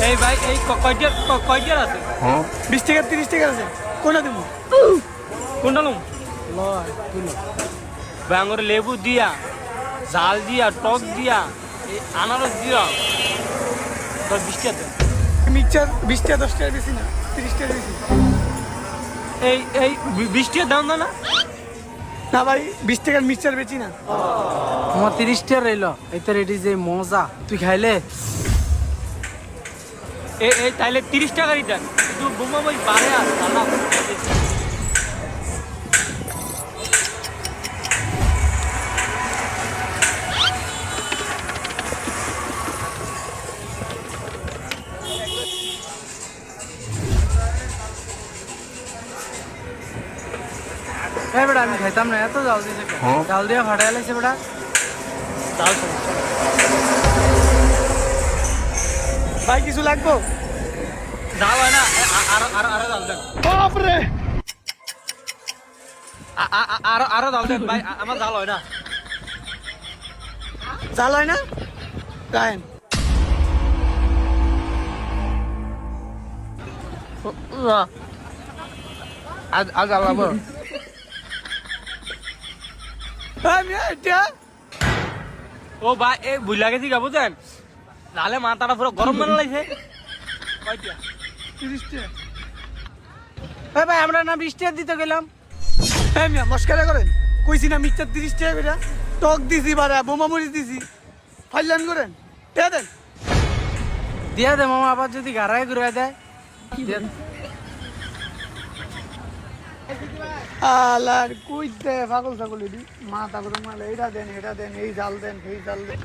এই ভাই এই কয়টার আছে? 20 টাকা 30 টাকা আছে কোনটা দেবো? কোনটা লম? লয় তুলো ভাই আঙুরে লেবু দিয়া, জাল দিয়া, টক দিয়া, এই আনারস দিয়া 20 টাকা। মিক্সচার 20 টাকা 10 টাকা বেশি না 30 টাকা বেশি। এই 20 টাকা দাম দাও না? না ভাই 20 টাকার মিক্সচার বেচি না। আমার 30 টাকা রইল এতে রেডি যে মজা তুই খাইলে এই তাইলে 30 টাকারই দেন, কিন্তু বোমা ভাই বাড়ে আর সালাম। এই বেটা আমি খাইতাম না এত জাল দিছে জাল দিয়ে ফাটাই লাইছে বেটা তাও সমস্যা নেই। ভাই কিছু লাগবো? জাল হয় না, আরো জাল দেন, বাপরে আরো জাল দেন ভাই, আমার জাল হয় না। জাল হয় না রায়ন আজ আলাবো এটা ও ভাই এই বুঝলা গেছি গা বুঝেন, নাহলে মাথাটা পুরো গরম বানা লাগছে। কয়টা? 30 টাকা। এই ভাই আমরা না 20 টাকা দিতে গেলাম হ্যাঁ মিয়া মস্কারা করেন, কইছি না মিক্সচার 30 টাকা বেটা, টক দিছি বারা বোমা মরিচ দিছি, ফাইলান করেন টাকা দেন। দিয়া দে মামা আবার যদি গাড়ায় ঘুরে দেয় দিয়া দে। আলার কই দে পাগল ছাগল এডি মাথা গরম মালে এটা দেন এই জাল দেন এই জাল দেন।